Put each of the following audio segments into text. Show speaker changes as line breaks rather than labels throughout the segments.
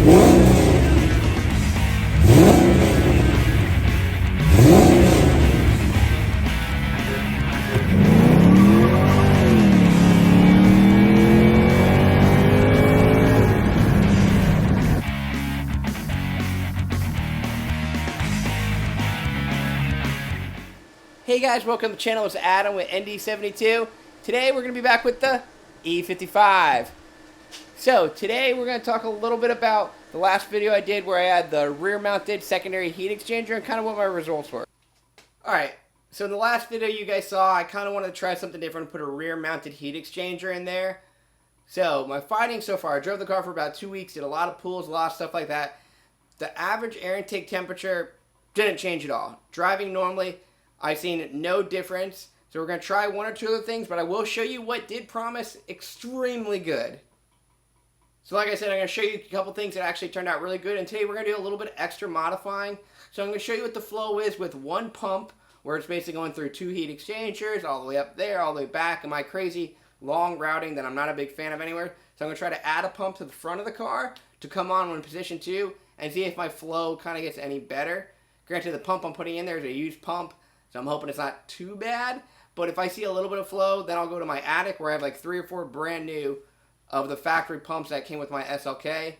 Hey guys, welcome to the channel. It's Adam with ND72. Today we're going to be back with the E55. So today we're going to talk a little bit about the last video I did where I had the rear mounted secondary heat exchanger and kind of what my results were. Alright, so in the last video you guys saw I kind of wanted to try something different and put a rear mounted heat exchanger in there. So my findings so far, I drove the car for about 2 weeks, did a lot of pulls, a lot of stuff like that. The average air intake temperature didn't change at all. Driving normally, I've seen no difference. So we're going to try one or two other things, but I will show you what did promise extremely good. So like I said, I'm going to show you a couple things that actually turned out really good. And today we're going to do a little bit of extra modifying. So I'm going to show you what the flow is with one pump, where it's basically going through two heat exchangers, all the way up there, all the way back, and my crazy long routing that I'm not a big fan of anywhere. So I'm going to try to add a pump to the front of the car to come on when position 2 and see if my flow kind of gets any better. Granted, the pump I'm putting in there is a used pump, so I'm hoping it's not too bad. But if I see a little bit of flow, then I'll go to my attic where I have like 3 or 4 brand new of the factory pumps that came with my SLK,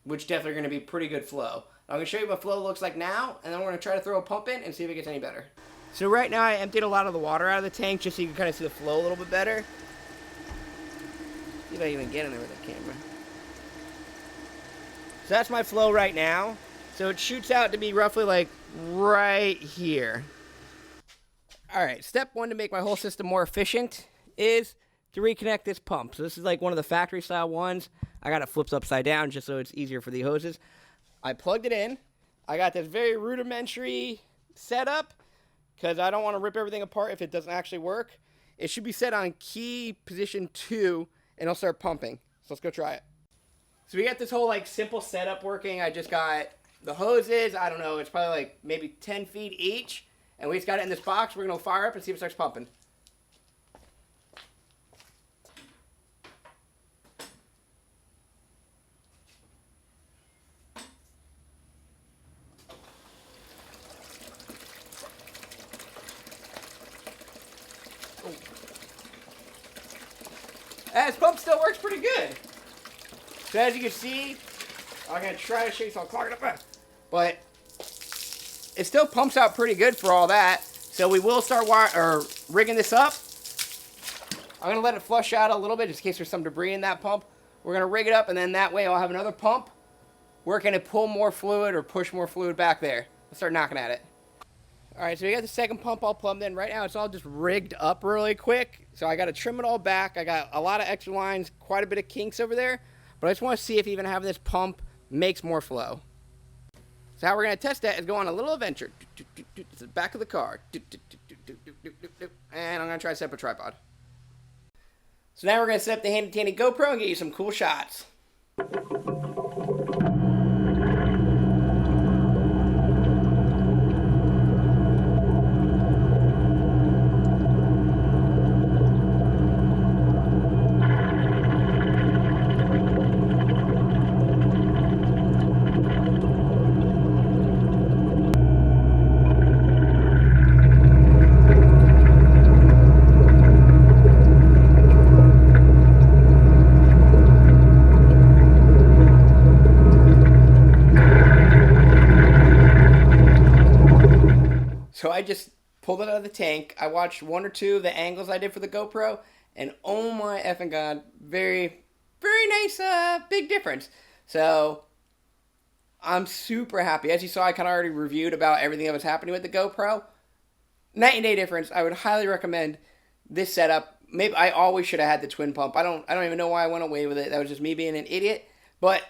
which definitely are going to be pretty good flow. I'm going to show you what flow looks like now, and then we're going to try to throw a pump in and see if it gets any better. So right now I emptied a lot of the water out of the tank just so you can kind of see the flow a little bit better. See if I even get in there with the camera. So that's my flow right now. So it shoots out to be roughly like right here. Alright, step 1 to make my whole system more efficient is to reconnect this pump. So this is like one of the factory style ones. I got it flipped upside down just so it's easier for the hoses. I plugged it in. I got this very rudimentary setup because I don't want to rip everything apart if it doesn't actually work. It should be set on key position 2 and it'll start pumping. So let's go try it. So we got this whole like simple setup working. I just got the hoses. I don't know, it's probably like maybe 10 feet each. And we just got it in this box. We're going to fire up and see if it starts pumping. This pump still works pretty good. So as you can see, I'm going to try to show you some clogging up. But it still pumps out pretty good for all that. So we will start rigging this up. I'm going to let it flush out a little bit just in case there's some debris in that pump. We're going to rig it up, and then that way I'll have another pump working to pull more fluid or push more fluid back there. Let's start knocking at it. Alright, so we got the second pump all plumbed in. Right now it's all just rigged up really quick. So I got to trim it all back. I got a lot of extra lines, quite a bit of kinks over there. But I just want to see if even having this pump makes more flow. So how we're going to test that is go on a little adventure. It's the back of the car. And I'm going to try to set up a tripod. So now we're going to set up the handy-dandy GoPro and get you some cool shots. So I just pulled it out of the tank. I watched 1 or 2 of the angles I did for the GoPro, and oh my effing god, very, very nice, big difference. So I'm super happy. As you saw, I kind of already reviewed about everything that was happening with the GoPro. Night and day difference. I would highly recommend this setup. Maybe I always should have had the twin pump. I don't even know why I went away with it. That was just me being an idiot. But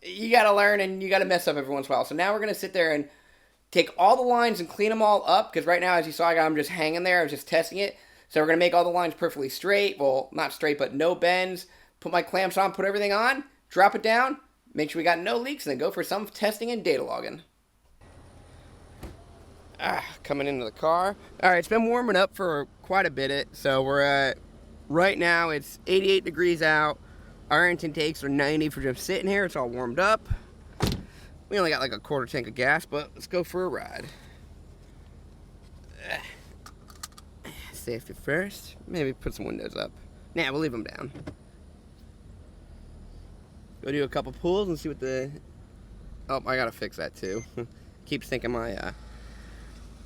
you got to learn and you got to mess up every once in a while. So now we're going to sit there and take all the lines and clean them all up, because right now, as you saw, I got them just hanging there. I was just testing it. So we're going to make all the lines perfectly straight. Well, not straight, but no bends. Put my clamps on, put everything on, drop it down, make sure we got no leaks, and then go for some testing and data logging. Coming into the car. All right, it's been warming up for quite a bit. So we're at, right now, it's 88 degrees out. Our intakes are 90 for just sitting here. It's all warmed up. We only got like a quarter tank of gas, but let's go for a ride. Safety first. Maybe put some windows up. Nah, we'll leave them down. Go do a couple pulls and see what the... Oh, I gotta fix that too. Keeps thinking my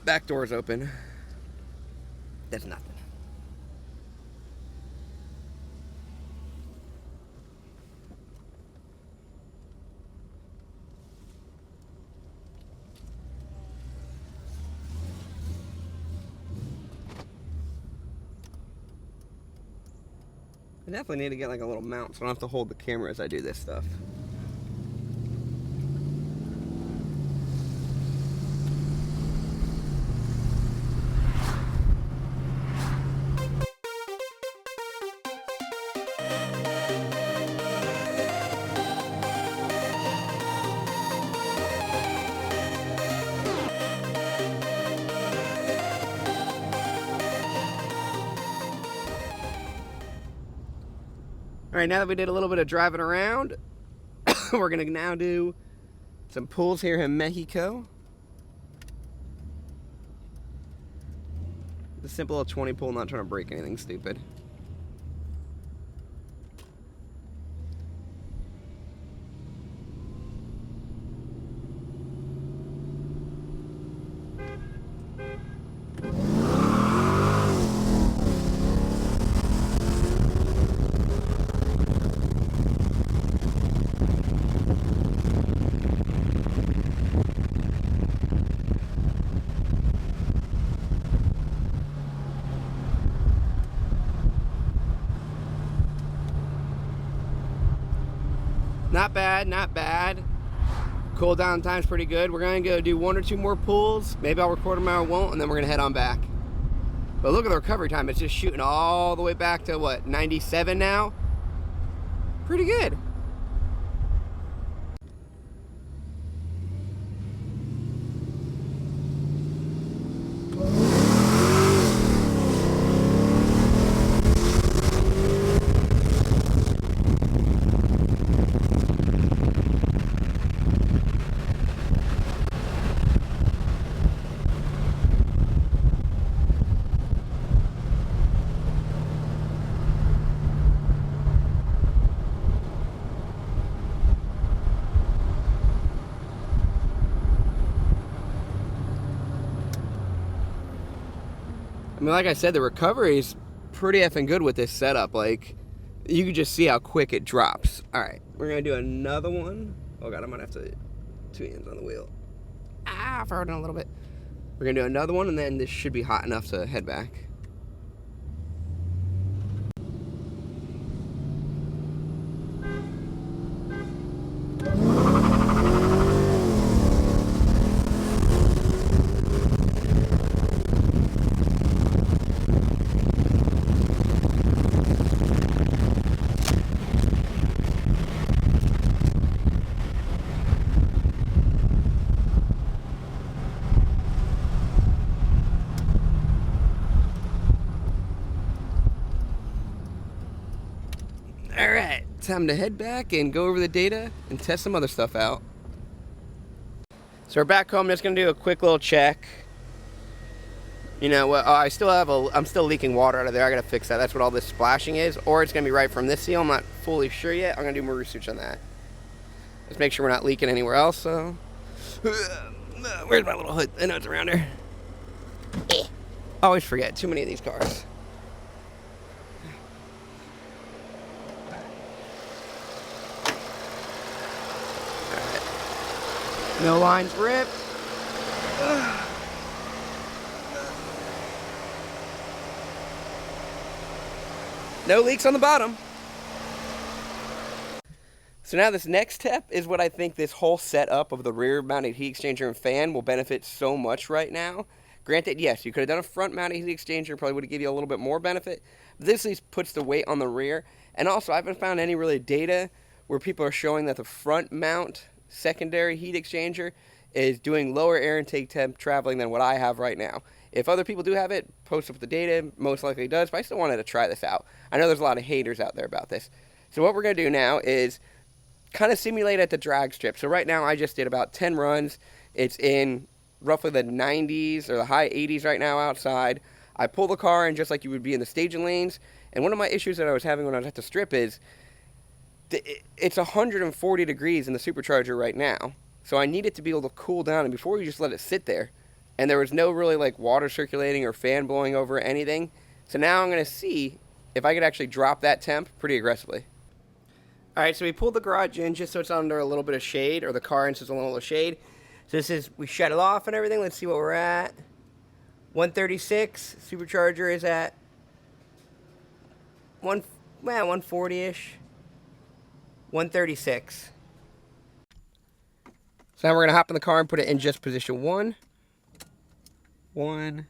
back door's open. That's nothing. I definitely need to get like a little mount so I don't have to hold the camera as I do this stuff. Alright, now that we did a little bit of driving around, we're going to now do some pulls here in Mexico. The simple 20 pull, not trying to break anything stupid. Not bad, not bad. Cool down time's pretty good. We're gonna go do 1 or 2 more pulls. Maybe I'll record them or I won't, and then we're gonna head on back. But look at the recovery time. It's just shooting all the way back to what, 97 now? Pretty good. I mean, like I said, the recovery is pretty effing good with this setup. Like, you can just see how quick it drops. All right, we're gonna do another one. Oh God, I might have to 2 hands on the wheel. Ah, forward a little bit. We're gonna do another one, and then this should be hot enough to head back. Alright, time to head back and go over the data and test some other stuff out. So we're back home, just gonna do a quick little check. You know what, I'm still leaking water out of there. I gotta fix that. That's what all this splashing is. Or it's gonna be right from this seal. I'm not fully sure yet. I'm gonna do more research on that. Let's make sure we're not leaking anywhere else, so. Where's my little hood? I know it's around here. Always forget, too many of these cars. No lines ripped. No leaks on the bottom. So now this next step is what I think this whole setup of the rear mounted heat exchanger and fan will benefit so much right now. Granted, yes, you could have done a front mounted heat exchanger, probably would have given you a little bit more benefit. But this at least puts the weight on the rear. And also, I haven't found any really data where people are showing that the front mount secondary heat exchanger is doing lower air intake temp traveling than what I have right now. If other people do have it, post up the data, most likely it does, but I still wanted to try this out. I know there's a lot of haters out there about this. So what we're going to do now is kind of simulate at the drag strip. So right now I just did about 10 runs. It's in roughly the 90s or the high 80s right now outside. I pull the car in just like you would be in the staging lanes. And one of my issues that I was having when I was at the strip is it's 140 degrees in the supercharger right now. So I need it to be able to cool down, and before you just let it sit there. And there was no really like water circulating or fan blowing over anything. So now I'm going to see if I could actually drop that temp pretty aggressively. Alright, so we pulled the garage in just so it's under a little bit of shade, or the car in so it's a little shade. So this is, we shut it off and everything. Let's see what we're at. 136. Supercharger is at 140-ish. 136. So now we're going to hop in the car and put it in just position 1. Trying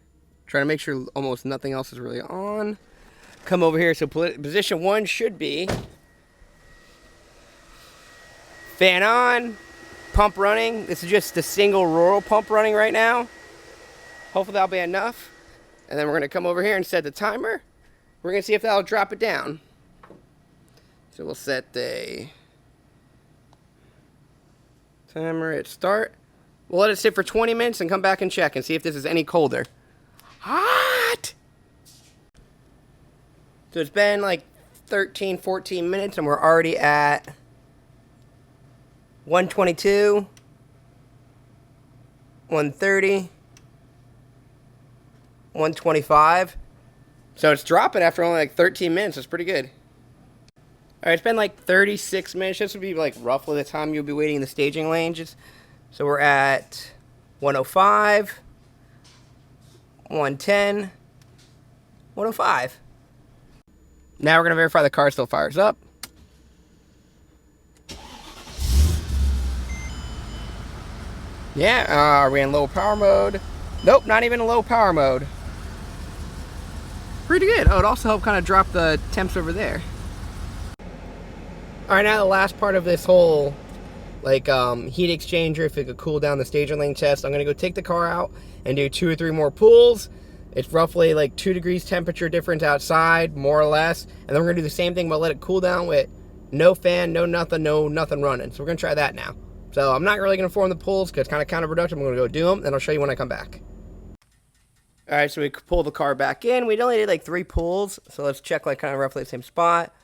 to make sure almost nothing else is really on. Come over here. So position 1 should be fan on, pump running. This is just the single rural pump running right now. Hopefully that'll be enough. And then we're going to come over here and set the timer. We're going to see if that'll drop it down. So we'll set the timer at start. We'll let it sit for 20 minutes and come back and check and see if this is any colder. Hot! So it's been like 13, 14 minutes and we're already at 122, 130, 125. So it's dropping after only like 13 minutes. It's pretty good. Alright, it's been like 36 minutes. This would be like roughly the time you'll be waiting in the staging lanes. So we're at 105, 110, 105. Now we're going to verify the car still fires up. Yeah, are we in low power mode? Nope, not even in low power mode. Pretty good. Oh, it also helped kind of drop the temps over there. Alright, now the last part of this whole like heat exchanger, if it could cool down the staging lane test, I'm going to go take the car out and do 2 or 3 more pulls. It's roughly like 2 degrees temperature difference outside, more or less. And then we're going to do the same thing, but let it cool down with no fan, no nothing running. So we're going to try that now. So I'm not really going to perform the pulls because it's kind of counterproductive. I'm going to go do them, and I'll show you when I come back. Alright, so we pull the car back in. We only did like 3 pulls, so let's check like kind of roughly the same spot.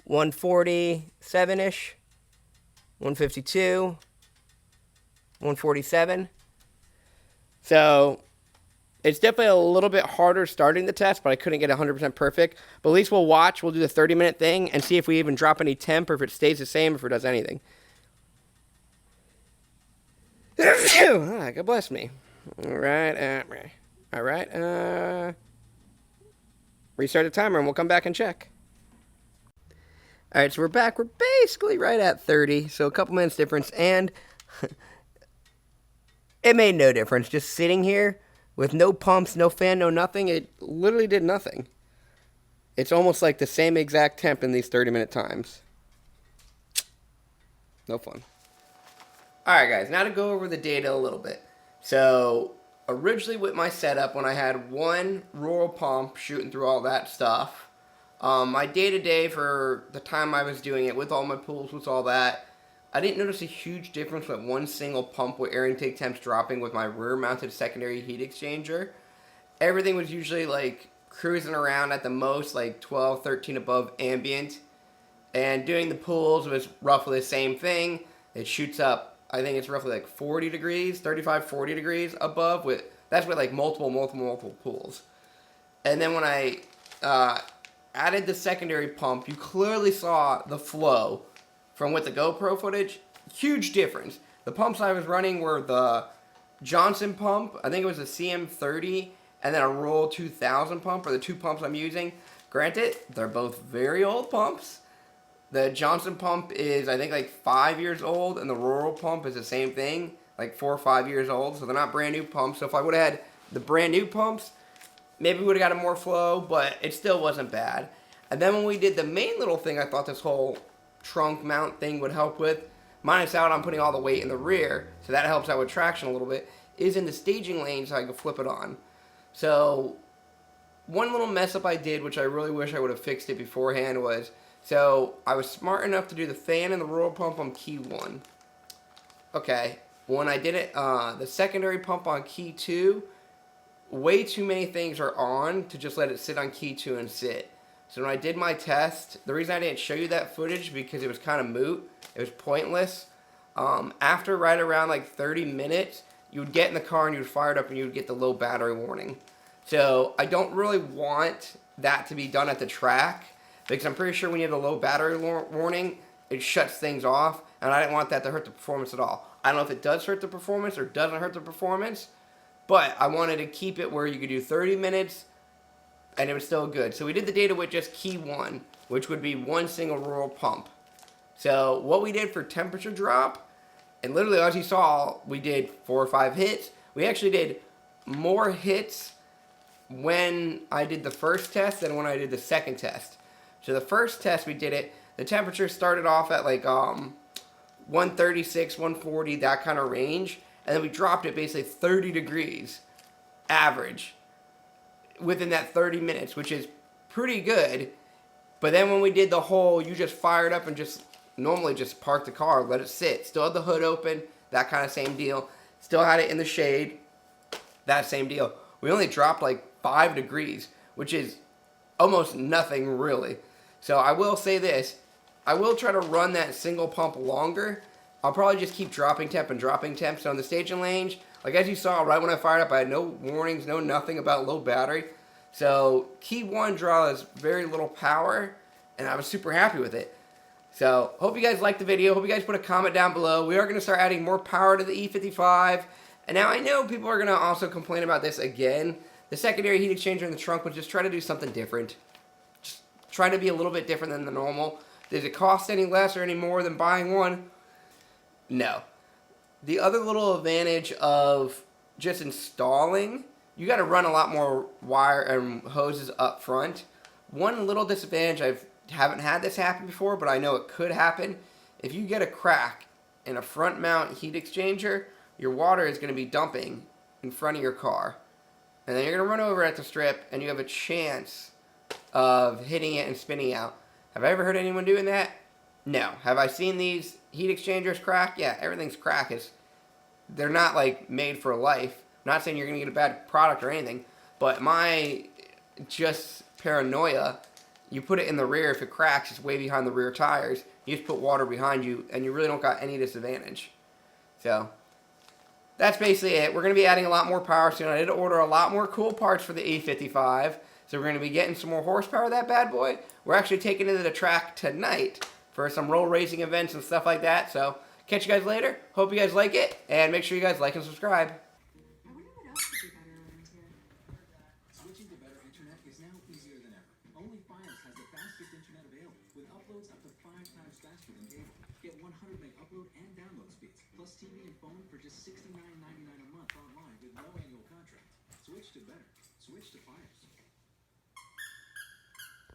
147-ish, 152, 147. So it's definitely a little bit harder starting the test, but I couldn't get 100% perfect. But at least we'll watch. We'll do the 30-minute thing and see if we even drop any temp or if it stays the same or if it does anything. God bless me. All right. Restart the timer and we'll come back and check. All right, so we're back. We're basically right at 30, so a couple minutes difference, and it made no difference. Just sitting here with no pumps, no fan, no nothing, it literally did nothing. It's almost like the same exact temp in these 30-minute times. No fun. All right, guys, now to go over the data a little bit. So originally with my setup, when I had 1 rural pump shooting through all that stuff, my day-to-day for the time I was doing it, with all my pulls, with all that, I didn't notice a huge difference with 1 single pump with air intake temps dropping with my rear-mounted secondary heat exchanger. Everything was usually like cruising around at the most like 12, 13 above ambient. And doing the pulls was roughly the same thing. It shoots up, I think it's roughly like 40 degrees, 35, 40 degrees above. That's with like multiple pulls. And then when I added the secondary pump, you clearly saw the flow from with the GoPro footage. Huge difference. The pumps I was running were the Johnson pump, I think it was a CM30, and then a Roll 2000 pump, or the 2 pumps I'm using. Granted, they're both very old pumps. The Johnson pump is, I think, like 5 years old, and the rural pump is the same thing, like 4 or 5 years old, so they're not brand new pumps. So if I would have had the brand new pumps, maybe we would have got more flow, but it still wasn't bad. And then when we did the main little thing I thought this whole trunk mount thing would help with, minus out on putting all the weight in the rear, so that helps out with traction a little bit, is in the staging lane so I can flip it on. So one little mess up I did, which I really wish I would have fixed it beforehand, was So I was smart enough to do the fan and the roll pump on key 1. Okay, when I did it, the secondary pump on key 2, way too many things are on to just let it sit on key 2 and sit. So when I did my test, the reason I didn't show you that footage because it was kind of moot. It was pointless. After right around like 30 minutes, you would get in the car and you would fire it up and you would get the low battery warning. So I don't really want that to be done at the track because I'm pretty sure when you have a low battery warning, it shuts things off, and I didn't want that to hurt the performance at all. I don't know if it does hurt the performance or doesn't hurt the performance, but I wanted to keep it where you could do 30 minutes and it was still good. So we did the data with just key 1, which would be one single roll pump. So what we did for temperature drop, and literally as you saw, we did 4 or 5 hits. We actually did more hits when I did the first test than when I did the second test. So the first test we did it, the temperature started off at like 136, 140, that kind of range. And then we dropped it basically 30 degrees average within that 30 minutes, which is pretty good. But then when we did the whole, you just fire it up and just normally just park the car, let it sit. Still had the hood open, that kind of same deal. Still had it in the shade, that same deal. We only dropped like 5 degrees, which is almost nothing really. So I will say this, I will try to run that single pump longer. I'll probably just keep dropping temp and dropping temp. So on the staging range, like as you saw right when I fired up, I had no warnings, no nothing about low battery. So key 1 draws very little power, and I was super happy with it. So hope you guys liked the video. Hope you guys put a comment down below. We are going to start adding more power to the E55. And now I know people are going to also complain about this again. The secondary heat exchanger in the trunk would just try to do something different. Just try to be a little bit different than the normal. Does it cost any less or any more than buying one? No. The other little advantage of just installing, you got to run a lot more wire and hoses up front. One little disadvantage, I haven't had this happen before, but I know it could happen. If you get a crack in a front mount heat exchanger, your water is going to be dumping in front of your car. And then you're going to run over at the strip and you have a chance of hitting it and spinning out. Have I ever heard anyone doing that? No. Have I seen these heat exchangers crack? Yeah, everything's cracked. They're not like made for life. I'm not saying you're going to get a bad product or anything, but my just paranoia, you put it in the rear, if it cracks, it's way behind the rear tires. You just put water behind you and you really don't got any disadvantage. So that's basically it. We're going to be adding a lot more power soon. I did order a lot more cool parts for the E55. So we're going to be getting some more horsepower of that bad boy. We're actually taking it to the track tonight for some roll racing events and stuff like that. So catch you guys later. Hope you guys like it. And make sure you guys like and subscribe.
I wonder what else could be better around here. Switching to better internet is now easier than ever. Only Fios has the fastest internet available, with uploads up to 5 times faster than cable. Get 100 meg upload and download speeds, plus TV and phone for just $69.99 a month online with no annual contract. Switch to better. Switch to Fios.